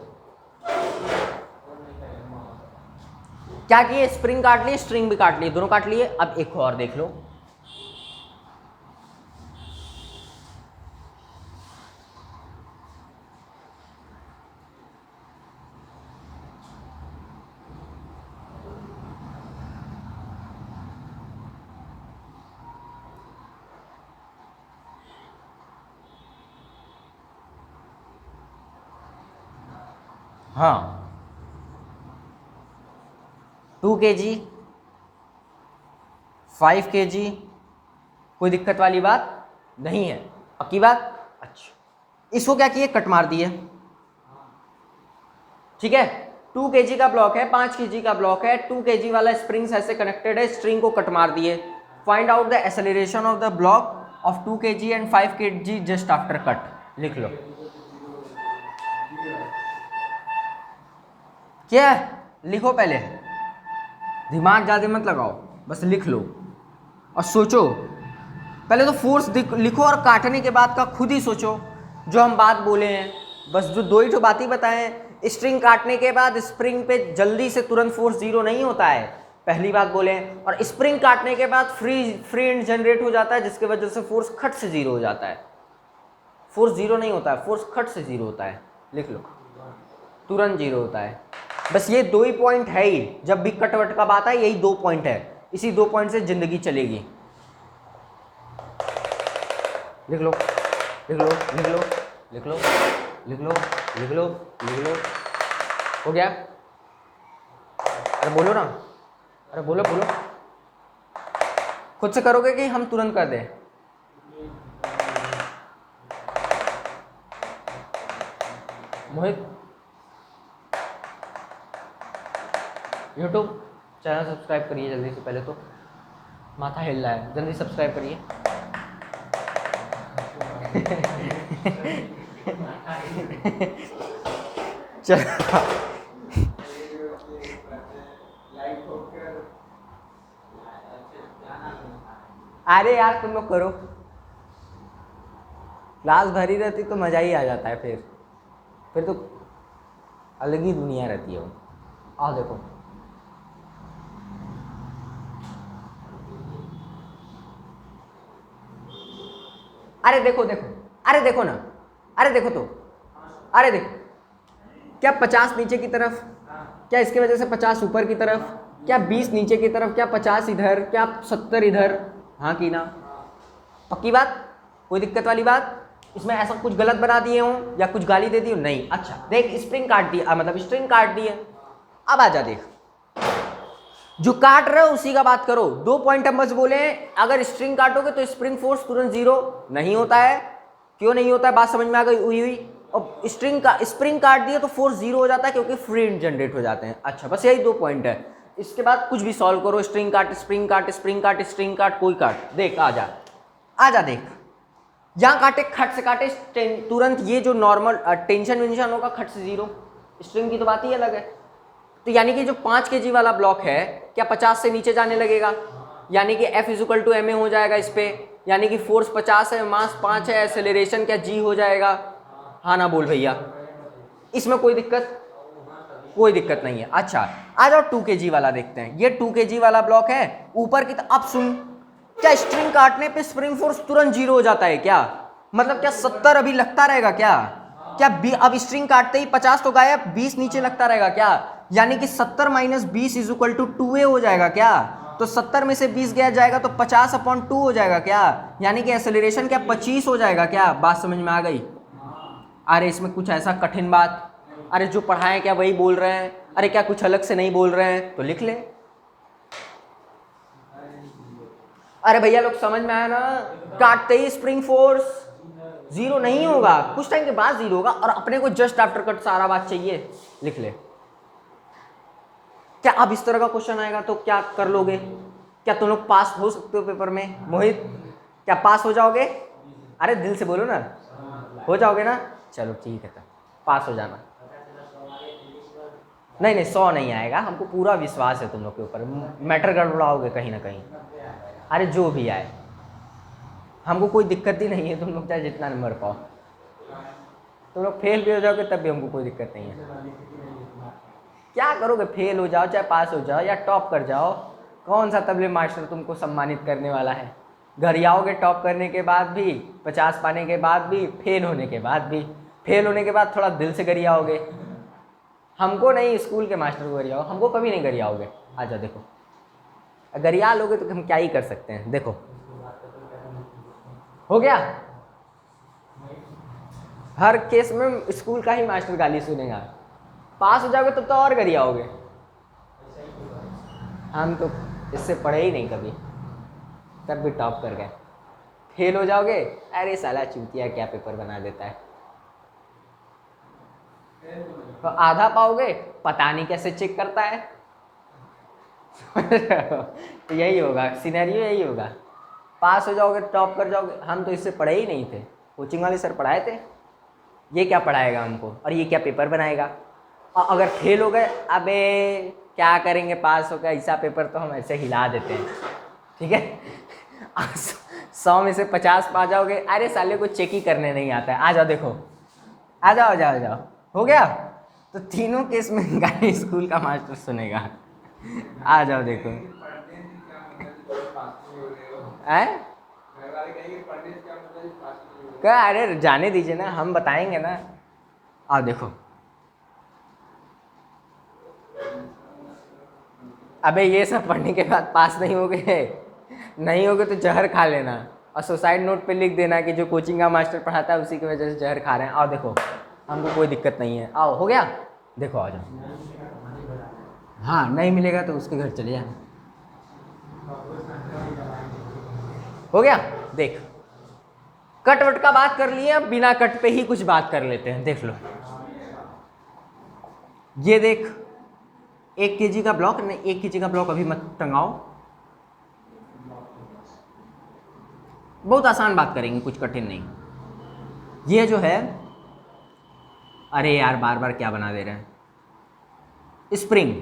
क्या किए, स्प्रिंग काट लिए, स्ट्रिंग भी काट लिए, दोनों काट लिए। अब एक और देख लो, हाँ 2 kg 5 kg, कोई दिक्कत वाली बात नहीं है, पक्की बात। अच्छा, इसको क्या किए, कट मार दिए, ठीक है। 2 kg का ब्लॉक है, 5 kg का ब्लॉक है, 2 kg वाला स्प्रिंग ऐसे कनेक्टेड है, स्ट्रिंग को कट मार दिए। Find out the acceleration of the block of 2 kg and 5 kg just after cut. लिख लो। क्या लिखो, पहले दिमाग ज़्यादा मत लगाओ, बस लिख लो और सोचो। पहले तो फोर्स लिखो और काटने के बाद का खुद ही सोचो, जो हम बात बोले हैं, बस जो दो ही तो बात ही बताए हैं। स्ट्रिंग काटने के बाद स्प्रिंग पे जल्दी से तुरंत फोर्स जीरो नहीं होता है, पहली बात बोले हैं। और स्प्रिंग काटने के बाद फ्री एंड जनरेट हो जाता है, जिसकी वजह से फोर्स खट से जीरो हो जाता है। फोर्स जीरो नहीं होता है, फोर्स खट से जीरो होता है। लिख लो, तुरंत जीरो होता है। बस ये दो ही पॉइंट है ही, जब भी कट वट का बात है यही 2 पॉइंट है, इसी 2 पॉइंट से जिंदगी चलेगी। लिख लो लिख लो लिख लो लिख लो लिख लो लिख लो लिख लो। हो गया? अरे बोलो ना, अरे बोलो बोलो, खुद से करोगे कि हम तुरंत कर दें? मोहित, यूट्यूब चैनल सब्सक्राइब करिए जल्दी से, पहले तो माथा हिल रहा है, जल्दी सब्सक्राइब करिए। चलो अरे यार तुम लोग करो, क्लास भरी रहती तो मज़ा ही आ जाता है, फिर तो अलग ही दुनिया रहती है वो। आओ देखो, अरे देखो देखो, अरे देखो ना, अरे देखो तो, अरे देखो, क्या 50 नीचे की तरफ, क्या इसकी वजह से 50 ऊपर की तरफ, क्या 20 नीचे की तरफ, क्या 50 इधर, क्या 70 इधर, हाँ की ना? पक्की बात, कोई दिक्कत वाली बात? इसमें ऐसा कुछ गलत बना दिए हूँ या कुछ गाली दे दी हूँ? नहीं। अच्छा देख, स्प्रिंग काट दिया, मतलब स्ट्रिंग काट दी है। अब आ जा, देख जो काट रहे हो उसी का बात करो। 2 पॉइंट हम बस बोले हैं, अगर स्ट्रिंग काटोगे तो स्प्रिंग फोर्स तुरंत जीरो नहीं होता है। क्यों नहीं होता है, बात समझ में आ गई? हुई और स्प्रिंग काट दिया तो फोर्स जीरो हो जाता है क्योंकि फ्री जनरेट हो जाते हैं। अच्छा, बस यही 2 पॉइंट है। इसके बाद कुछ भी सॉल्व करो, स्ट्रिंग काट स्प्रिंग काट स्प्रिंग काट स्ट्रिंग काट, कोई काट, देख आजा देख, यहाँ काटे खट से काटे तुरंत, ये जो नॉर्मल टेंशन वेंशन होगा खट से जीरो। स्ट्रिंग की तो बात ही अलग है। तो यानी कि जो 5 kg वाला ब्लॉक है क्या 50 से नीचे जाने लगेगा, यानी कि F = ma हो जाएगा इस पे, यानी कि फोर्स 50 है, मास 5 है, एक्सेलरेशन क्या g हो जाएगा। हाँ ना बोल भैया, इसमें कोई दिक्कत नहीं है। अच्छा, आ जाओ 2 kg वाला देखते हैं। ये 2 kg वाला ब्लॉक है, ऊपर की अब सुन, क्या स्ट्रिंग काटने पे स्प्रिंग फोर्स तुरंत जीरो हो जाता है क्या? मतलब क्या 70 अभी लगता रहेगा क्या? अब स्ट्रिंग काटते ही 50 तो गायब, 20 नीचे लगता रहेगा क्या? यानी कि 70 - 20 = 2a हो जाएगा क्या? तो 70 में से 20 गया जाएगा तो 50/2 हो जाएगा क्या? यानी कि एक्सेलरेशन क्या 25 हो जाएगा क्या? बात समझ में आ गई? अरे इसमें कुछ ऐसा कठिन बात, अरे जो पढ़ाए क्या वही बोल रहे हैं, अरे क्या कुछ अलग से नहीं बोल रहे हैं तो लिख ले। अरे भैया लोग समझ में आया ना, काटते ही स्प्रिंग फोर्स जीरो नहीं होगा, कुछ टाइम के बाद जीरो होगा, और अपने को जस्ट आफ्टर कट सारा बात चाहिए, लिख ले। क्या अब इस तरह का क्वेश्चन आएगा तो क्या कर लोगे? क्या तुम लोग पास हो सकते हो पेपर में? मोहित, क्या पास हो जाओगे? अरे दिल से बोलो ना, हो जाओगे ना? चलो ठीक है, तब पास हो जाना। नहीं 100 नहीं आएगा, हमको पूरा विश्वास है तुम लोग के ऊपर। मैटर गड़बड़ाओगे कहीं ना कहीं। अरे जो भी आए, हमको कोई दिक्कत ही नहीं है, तुम लोग चाहे जितना नंबर पाओ, तुम लोग फेल भी हो जाओगे तब भी हमको कोई दिक्कत नहीं है। क्या करोगे? फेल हो जाओ चाहे पास हो जाओ या टॉप कर जाओ, कौन सा तबले मास्टर तुमको सम्मानित करने वाला है? घर आओगे टॉप करने के बाद भी, 50 पाने के बाद भी, फेल होने के बाद भी। फेल होने के बाद थोड़ा दिल से गरियाओगे, हमको नहीं, स्कूल के मास्टर को गरियाओ, हमको कभी नहीं गरियाओगे। आजा देखो, गरिया लोगे तो हम क्या ही कर सकते हैं। देखो हो गया, हर केस में स्कूल का ही मास्टर गाली सुनेगा। पास हो जाओगे तब तो और गरियाओगे। हम तो इससे पढ़े ही नहीं कभी, तब भी टॉप कर गए। फेल हो जाओगे, अरे साला चूतिया क्या पेपर बना देता है। तो आधा पाओगे, पता नहीं कैसे चेक करता है। तो यही होगा सिनेरियो, यही होगा। पास हो जाओगे, टॉप कर जाओगे। हम तो इससे पढ़े ही नहीं थे, कोचिंग वाले सर पढ़ाए थे। ये क्या पढ़ाएगा हमको, और ये क्या पेपर बनाएगा। और अगर फेल हो गए, अबे क्या करेंगे, पास हो गए, ऐसा पेपर तो हम ऐसे हिला देते हैं, ठीक है। 100 में से 50 पा जाओगे, अरे साले को चेक ही करने नहीं आता है। आ जाओ देखो, आ जाओ, हो गया। तो तीनों केस में गाली स्कूल का मास्टर सुनेगा। आ जाओ देखो, क्या, अरे जाने दीजिए ना, हम बताएंगे ना। आओ देखो, अबे ये सब पढ़ने के बाद पास नहीं होगे तो जहर खा लेना, और सुसाइड नोट पे लिख देना कि जो कोचिंग का मास्टर पढ़ाता है उसी की वजह से जहर खा रहे हैं। आओ देखो, हमको कोई दिक्कत नहीं है। आओ, हो गया, देखो आ जाओ। हाँ, नहीं मिलेगा तो उसके घर चले जाना। हो गया, देख, कट वट का बात कर लिए, अब बिना कट पे ही कुछ बात कर लेते हैं। देख लो, ये देख 1 kg का ब्लॉक, नहीं 1 kg का ब्लॉक अभी मत टंगाओ, बहुत आसान बात करेंगे, कुछ कठिन नहीं। ये जो है, अरे यार बार बार क्या बना दे रहे हैं। स्प्रिंग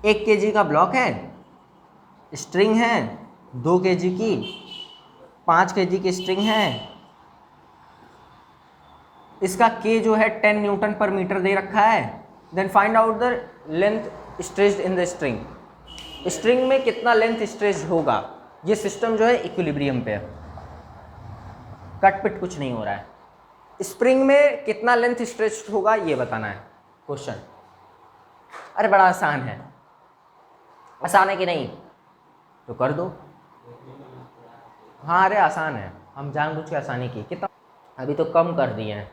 1 kg का ब्लॉक है, स्ट्रिंग है 2 kg की, 5 kg की स्ट्रिंग है, इसका K जो है 10 Nm/m दे रखा है। Then find out the length stretched in the string. String में कितना लेंथ स्ट्रेच होगा। ये सिस्टम जो है इक्विलिब्रियम पे है, कट पिट कुछ नहीं हो रहा है। स्प्रिंग में कितना लेंथ स्ट्रेच होगा ये बताना है क्वेश्चन। अरे बड़ा आसान है, आसान है कि नहीं तो कर दो। हाँ अरे आसान है, हम जानबूझ के आसानी की। कितना अभी तो कम कर दिए हैं,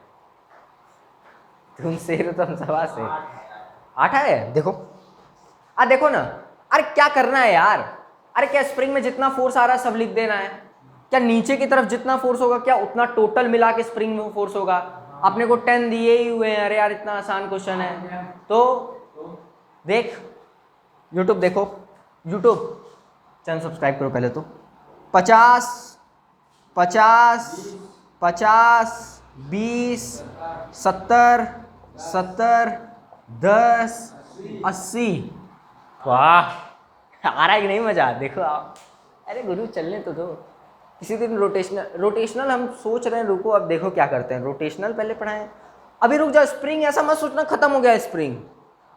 तुम शेर तो हम सवा से 8 है। देखो देखो ना, अरे क्या करना है यार। अरे क्या स्प्रिंग में जितना फोर्स आ रहा है सब लिख देना है क्या? नीचे की तरफ जितना फोर्स होगा क्या उतना टोटल मिला के स्प्रिंग में फोर्स होगा? अपने को 10 दिए ही हुए हैं। अरे यार इतना आसान क्वेश्चन है। तो देख यूट्यूब देखो, यूट्यूब चैनल सब्सक्राइब करो पहले तो। 50 50 50 20 70 70 10 80। वाह आ रहा है कि नहीं मजा? देखो आप, अरे गुरु चलने तो दो। किसी दिन रोटेशनल हम सोच रहे हैं, रुको अब देखो क्या करते हैं। रोटेशनल पहले पढ़ाएं, अभी रुक जाओ। स्प्रिंग ऐसा मत सोचना खत्म हो गया स्प्रिंग,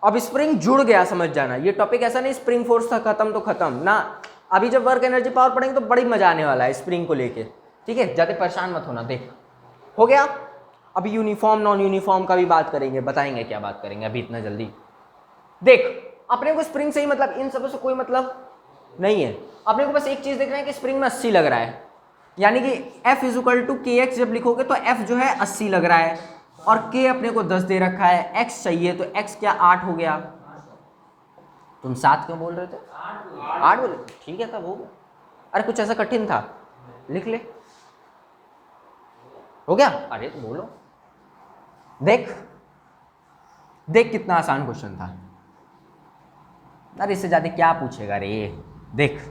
अब स्प्रिंग जुड़ गया, समझ जाना। ये टॉपिक ऐसा नहीं स्प्रिंग फोर्स था खत्म तो खत्म ना। अभी जब वर्क एनर्जी पावर पढ़ेंगे तो बड़ी मजा आने वाला है स्प्रिंग को लेके, ठीक है? ज़्यादा परेशान मत होना। देख हो गया। अभी यूनिफॉर्म नॉन यूनिफॉर्म का भी बात करेंगे, बताएंगे क्या बात करेंगे अभी इतना जल्दी। देख अपने को स्प्रिंग से ही मतलब, इन सब से कोई मतलब नहीं है। अपने को बस एक चीज़ देखना है कि स्प्रिंग में 80 लग रहा है, यानी कि F equal to k x जब लिखोगे तो F जो है 80 लग रहा है और K अपने को 10 दे रखा है, X चाहिए तो X क्या 8 हो गया। तुम 7 क्यों बोल रहे थे? 8 बोले, ठीक है तब हो गया। अरे कुछ ऐसा कठिन था, लिख ले, हो गया। अरे तो बोलो। देख देख कितना आसान क्वेश्चन था। अरे इससे ज्यादा क्या पूछेगा रे? देख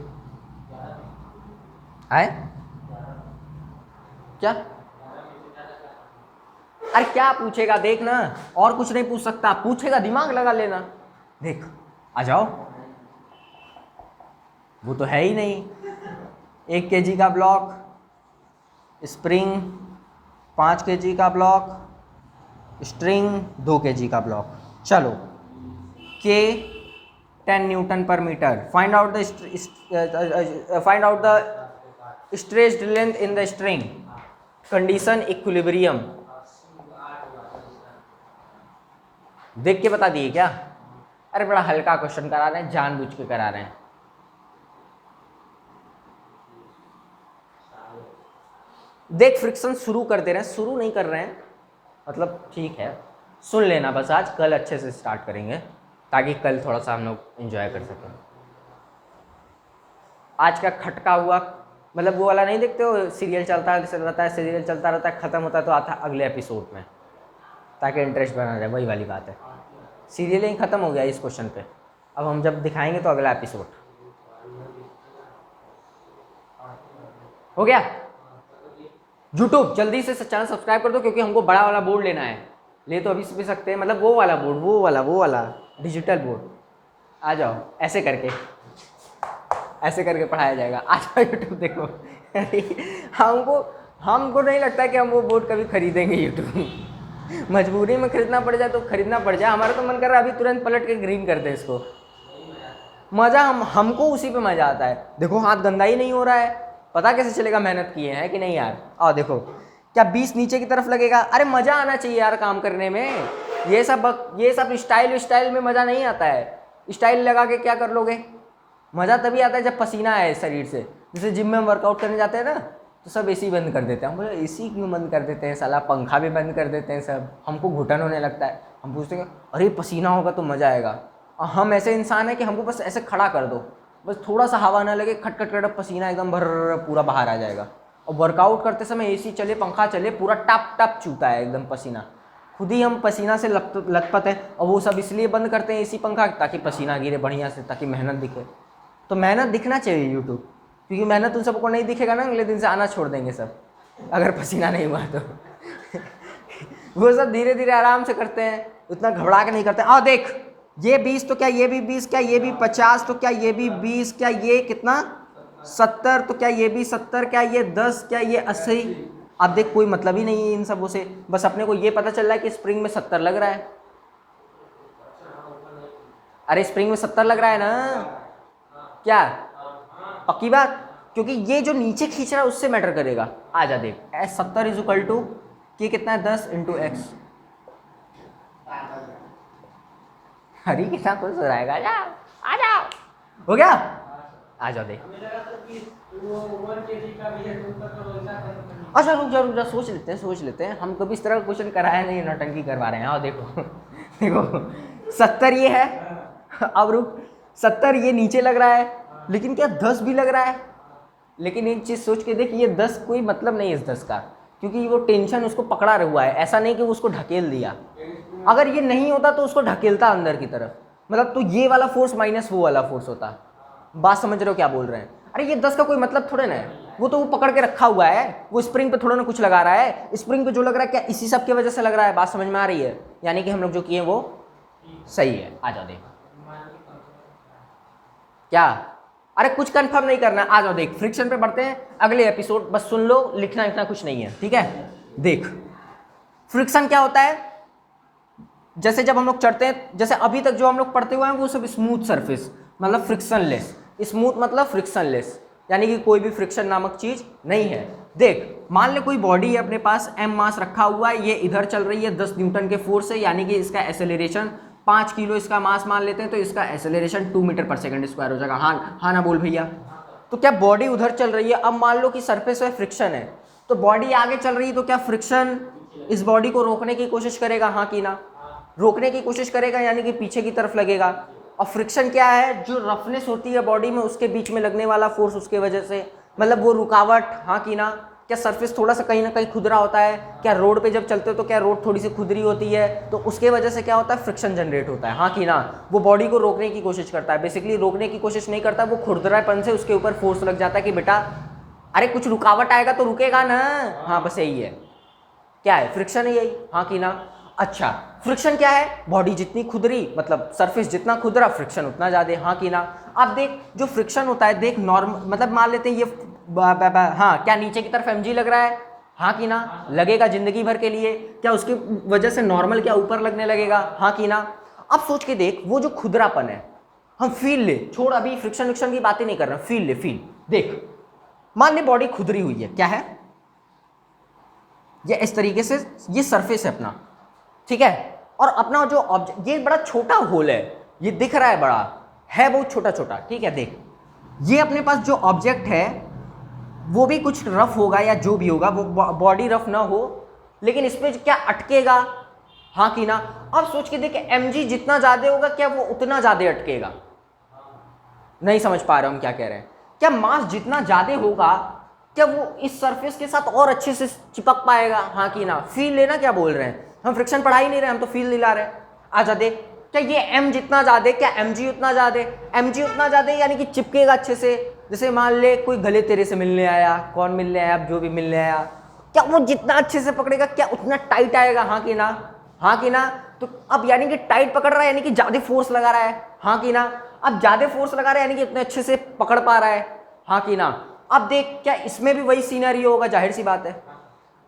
आए क्या, अरे क्या पूछेगा देख ना, और कुछ नहीं पूछ सकता। पूछेगा दिमाग लगा लेना। देख आ जाओ, वो तो है ही नहीं। 1 kg का ब्लॉक, स्प्रिंग 5 kg का ब्लॉक, स्ट्रिंग 2 kg का ब्लॉक। चलो K 10 newton per metre. Find out the stretched length in the string, condition equilibrium. देख के बता दिए क्या? अरे बड़ा हल्का क्वेश्चन करा रहे हैं, जानबूझ के करा रहे हैं। देख फ्रिक्शन शुरू कर दे रहे हैं, शुरू नहीं कर रहे हैं मतलब, ठीक है सुन लेना बस। आज कल अच्छे से स्टार्ट करेंगे ताकि कल थोड़ा सा हम लोग एंजॉय कर सकें। आज का खटका हुआ मतलब वो वाला नहीं देखते हो, सीरियल चलता रहता है, सीरियल चलता रहता है, ख़त्म होता है तो आता अगले एपिसोड में, ताकि इंटरेस्ट बना रहे। वही वाली बात है, सीरियल ही ख़त्म हो गया इस क्वेश्चन पे। अब हम जब दिखाएंगे तो अगला एपिसोड हो गया। यूट्यूब जल्दी से चैनल सब्सक्राइब कर दो, क्योंकि हमको बड़ा वाला बोर्ड लेना है। ले तो अभी भी सकते हैं, मतलब वो वाला बोर्ड, वो वाला डिजिटल बोर्ड। आ जाओ, ऐसे करके पढ़ाया जाएगा। आ जाओ यूट्यूब देखो। हमको नहीं लगता कि हम वो बोर्ड कभी खरीदेंगे यूट्यूब। मजबूरी में खरीदना पड़ जाए तो खरीदना पड़ जाए। हमारा तो मन कर रहा है अभी तुरंत पलट के ग्रीन कर दे इसको। मज़ा हमको उसी पे मज़ा आता है। देखो हाथ गंदा ही नहीं हो रहा है, पता कैसे चलेगा मेहनत किए हैं कि नहीं यार। आओ देखो क्या 20 नीचे की तरफ लगेगा। अरे मज़ा आना चाहिए यार काम करने में। ये सब स्टाइल में मज़ा नहीं आता है। स्टाइल लगा के क्या कर लोगे? मज़ा तभी आता है जब पसीना आए शरीर से। जैसे जिम में हम वर्कआउट करने जाते हैं ना, तो सब एसी बंद कर देते हैं। हम बोले एसी क्यों बंद कर देते हैं साला, पंखा भी बंद कर देते हैं सब। हमको घुटन होने लगता है। हम पूछते हैं अरे पसीना होगा तो मज़ा आएगा। और हम ऐसे इंसान हैं कि हमको बस ऐसे खड़ा कर दो, बस थोड़ा सा हवा ना लगे, खट खट खट पसीना एकदम भर पूरा बाहर आ जाएगा। और वर्कआउट करते समय एसी चले, पंखा चले, पूरा टप टप चूता है एकदम पसीना। खुद ही हम पसीना से लथपथ है। और वो सब इसलिए बंद करते हैं एसी पंखा, ताकि पसीना गिरे बढ़िया से, ताकि मेहनत दिखे। तो मेहनत दिखना चाहिए यूट्यूब, क्योंकि मेहनत उन सबको नहीं दिखेगा ना, अगले दिन से आना छोड़ देंगे सब, अगर पसीना नहीं हुआ तो। वो सब धीरे धीरे आराम से करते हैं, उतना घबरा के नहीं करते। आओ देख, ये 20 तो क्या ये भी 20, क्या ये भी 50 तो क्या ये भी 20, क्या ये कितना 70 तो क्या ये भी 70, क्या ये 10, क्या ये 80। अब देख कोई मतलब ही नहीं है इन सबों से, बस अपने को ये पता चल रहा है कि स्प्रिंग में 70 लग रहा है। अरे स्प्रिंग में 70 लग रहा है ना, क्या पक्की बात? क्योंकि ये जो नीचे खींच रहा है उससे मैटर करेगा। आ जा देख, 70 इक्वल टू कि कितना है 10 × x। अरे कितना खुश हो रहेगा। आ जाओ हो गया, आ जाओ देख। अच्छा रुक जा सोच लेते हैं। हम कभी इस तरह का क्वेश्चन कराया नहीं, नौटंकी करवा रहे हैं। आओ देखो देखो 70 ये है। अब रुक, 70 ये नीचे लग रहा है, लेकिन क्या 10 भी लग रहा है? लेकिन एक चीज़ सोच के देख, ये 10 कोई मतलब नहीं है इस 10 का, क्योंकि वो टेंशन उसको पकड़ा हुआ है, ऐसा नहीं कि उसको ढकेल दिया। अगर ये नहीं होता तो उसको ढकेलता अंदर की तरफ, मतलब तो ये वाला फोर्स माइनस वो वाला फोर्स होता। बात समझ रहे हो क्या बोल रहे हैं? अरे ये 10 का कोई मतलब थोड़े ना है, वो तो वो पकड़ के रखा हुआ है, वो स्प्रिंग पे थोड़ा ना कुछ लगा रहा है। स्प्रिंग पे जो लग रहा है क्या इसी सब की वजह से लग रहा है? बात समझ में आ रही है? यानी कि हम लोग जो किए वो सही है। आ जाओ देख क्या, अरे कुछ कंफर्म नहीं करना, आ जाओ देख फ्रिक्शन पे बढ़ते हैं अगले एपिसोड, बस सुन लो, लिखना लिखना कुछ नहीं है, ठीक है? देख फ्रिक्शन क्या होता है, जैसे जब हम लोग चढ़ते हैं, जैसे अभी तक जो हम लोग पढ़ते हुए हैं वो सब स्मूथ सरफेस मतलब फ्रिक्शनलेस। स्मूथ मतलब फ्रिक्शनलेस, यानी कि कोई भी फ्रिक्शन नामक चीज नहीं है। देख मान ले कोई बॉडी है अपने पास, m मास रखा हुआ है, ये इधर चल रही है 10 न्यूटन के फोर्स से, यानी कि इसका एक्सेलरेशन 5 किलो इसका मास मान लेते हैं, तो इसका एक्सेलरेशन 2 मीटर पर सेकंड स्क्वायर हो जाएगा। हाँ ना बोल भैया? तो क्या बॉडी उधर चल रही है, अब मान लो कि सरफेस में फ्रिक्शन है, तो बॉडी आगे चल रही है, तो क्या फ्रिक्शन इस बॉडी को रोकने की कोशिश करेगा? हाँ कि ना? रोकने की कोशिश करेगा, यानी कि पीछे की तरफ लगेगा। और फ्रिक्शन क्या है? जो रफनेस होती है बॉडी में उसके बीच में लगने वाला फोर्स, उसके वजह से मतलब वो रुकावट। हाँ कि ना? क्या सरफेस थोड़ा सा कहीं ना कहीं खुदरा होता है? क्या रोड पे जब चलते हो तो क्या रोड थोड़ी सी खुदरी होती है, तो उसके वजह से क्या होता है? फ्रिक्शन जनरेट होता है। हाँ कि ना? वो बॉडी को रोकने की कोशिश करता है, बेसिकली रोकने की कोशिश नहीं करता, वो खुरदरापन से उसके ऊपर फोर्स लग जाता है कि बेटा अरे कुछ रुकावट आएगा तो रुकेगा ना। हाँ बस यही है, क्या है? फ्रिक्शन है यही। हाँ कि ना? अच्छा फ्रिक्शन क्या है? बॉडी जितनी खुदरी मतलब सरफेस जितना खुदरा फ्रिक्शन उतना ज्यादा। हाँ कि ना? अब देख जो फ्रिक्शन होता है, देख नॉर्मल मतलब मान लेते हैं ये हाँ क्या नीचे की तरफ mg लग रहा है? हाँ कि ना? लगेगा जिंदगी भर के लिए। क्या उसकी वजह से नॉर्मल क्या ऊपर लगने लगेगा? हाँ कि ना? अब सोच के देख वो जो खुदरापन है, हम फील ले, छोड़ अभी फ्रिक्शन विक्शन की बातें नहीं कर रहे, फील ले, फील देख। मान ले बॉडी खुदरी हुई है, क्या है? ये इस तरीके से ये सरफेस है अपना, ठीक है? और अपना जो ऑब्जेक्ट, ये बड़ा छोटा होल है, ये दिख रहा है बड़ा है, बहुत छोटा छोटा, ठीक है? देख ये अपने पास जो ऑब्जेक्ट है वो भी कुछ रफ होगा या जो भी होगा, वो बॉडी रफ ना हो, लेकिन इस पे क्या अटकेगा? हाँ कि ना? अब सोच के देख mg जितना ज्यादा होगा क्या वो उतना ज्यादा अटकेगा? नहीं समझ पा रहे हम क्या कह रहे हैं? क्या मास जितना ज्यादा होगा क्या वो इस सरफेस के साथ और अच्छे से चिपक पाएगा? हाँ कि ना? फील लेना क्या बोल रहे हैं हम, फ्रिक्शन पढ़ा ही नहीं रहे, हम तो फील दिला रहे हैं। आजा देख, क्या ये m जितना ज्यादा, क्या mg उतना ज्यादा? mg उतना ज्यादा यानी कि चिपकेगा अच्छे से। जैसे मान ले कोई गले तेरे से मिलने आया, कौन मिलने आया, अब जो भी मिलने आया, क्या वो जितना अच्छे से पकड़ेगा क्या उतना टाइट आएगा? हाँ कि ना? हाँ कि ना? तो अब यानी कि टाइट पकड़ रहा है, यानी कि ज्यादा फोर्स लगा रहा है। हाँ कि ना? अब ज्यादा फोर्स लगा रहा है यानी कि उतने अच्छे से पकड़ पा रहा है। हाँ कि ना? अब देख क्या इसमें भी वही सीनरी होगा, जाहिर सी बात है।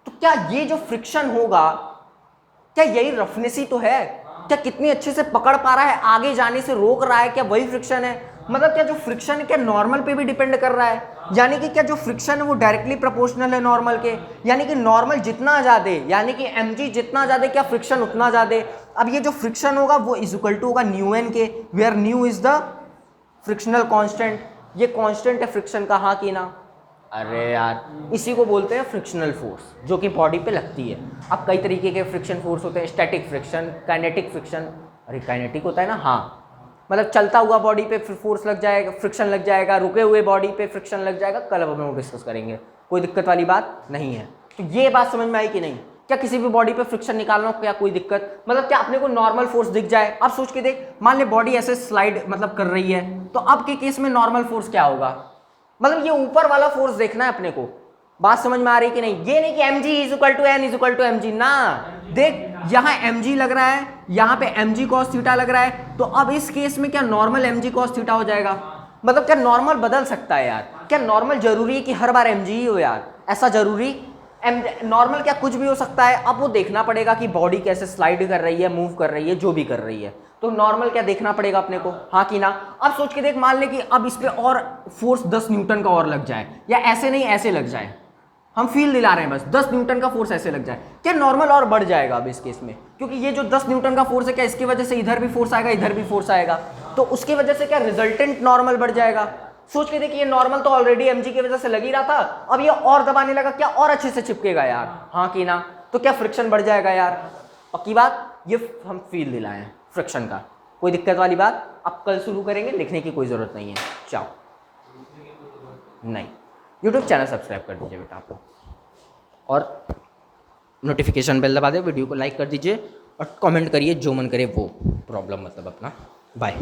तो क्या ये जो फ्रिक्शन होगा क्या यही रफनेस ही तो है? क्या कितनी अच्छे से पकड़ पा रहा है, आगे जाने से रोक रहा है, क्या वही फ्रिक्शन है? मतलब क्या जो फ्रिक्शन है क्या नॉर्मल पे भी डिपेंड कर रहा है? यानी कि क्या जो फ्रिक्शन है वो डायरेक्टली प्रोपोर्शनल है नॉर्मल के, यानी कि नॉर्मल जितना ज्यादा यानी कि mg जितना ज्यादा क्या फ्रिक्शन उतना ज्यादा। अब ये जो फ्रिक्शन होगा वो इज इक्वल टू होगा न्यू एन के, where mu is the frictional constant, ये कांस्टेंट है फ्रिक्शन का। हाँ कि ना? अरे यार इसी को बोलते हैं फ्रिक्शनल फोर्स, जो कि बॉडी पे लगती है। अब कई तरीके के फ्रिक्शन फोर्स होते हैं, स्टैटिक फ्रिक्शन, काइनेटिक फ्रिक्शन। अरे काइनेटिक होता है ना, हाँ मतलब चलता हुआ बॉडी पे फोर्स लग जाएगा, फ्रिक्शन लग जाएगा, रुके हुए बॉडी पे फ्रिक्शन लग जाएगा, कल अब हम डिस्कस करेंगे, कोई दिक्कत वाली बात नहीं है। तो ये बात समझ में आई कि नहीं? क्या किसी भी बॉडी पे फ्रिक्शन निकालना हो क्या कोई दिक्कत? मतलब क्या अपने को नॉर्मल फोर्स दिख जाए? अब सोच के देख, मान ले बॉडी ऐसे स्लाइड मतलब कर रही है, तो अब के केस में नॉर्मल फोर्स क्या होगा? मतलब ये ऊपर वाला फोर्स देखना है अपने को। बात समझ में आ रही कि नहीं? ये नहीं कि mg is equal to n is equal to mg ना। देख यहाँ mg लग रहा है, यहाँ पे mg cos थीटा लग रहा है, तो अब इस केस में क्या नॉर्मल mg cos थीटा हो जाएगा? मतलब क्या नॉर्मल बदल सकता है यार? क्या नॉर्मल जरूरी है कि हर बार mg ही हो यार? ऐसा जरूरी? नॉर्मल क्या कुछ भी हो सकता है। अब वो देखना पड़ेगा कि बॉडी कैसे स्लाइड कर रही है, मूव कर रही है, जो भी कर रही है, तो नॉर्मल क्या देखना पड़ेगा अपने को। हाँ कि ना? अब सोच के देख, मान ले कि अब इस पे और फोर्स 10 न्यूटन का और लग जाए, या ऐसे नहीं ऐसे लग जाए, हम फील दिला रहे हैं बस, 10 न्यूटन का फोर्स ऐसे लग जाए, क्या नॉर्मल और बढ़ जाएगा अब इस केस में? क्योंकि ये जो 10 न्यूटन का फोर्स है क्या इसकी वजह से इधर भी फोर्स आएगा, इधर भी फोर्स आएगा, तो उसकी वजह से क्या रिजल्टेंट नॉर्मल बढ़ जाएगा। सोच के देखिए, ये नॉर्मल तो ऑलरेडी mg की वजह से लग ही रहा था, अब ये और दबाने लगा, क्या और अच्छे से चिपकेगा यार? हाँ कि ना? तो क्या फ्रिक्शन बढ़ जाएगा यार? पक्की बात, ये हम फील दिलाए हैं फ्रिक्शन का, कोई दिक्कत वाली बात? अब कल शुरू करेंगे, लिखने की कोई जरूरत नहीं है। चाओ नहीं, यूट्यूब चैनल सब्सक्राइब कर दीजिए बेटा आप लोग, और नोटिफिकेशन बेल दबा दे, वीडियो को लाइक कर दीजिए और कमेंट करिए जो मन करे वो प्रॉब्लम मतलब अपना। बाय।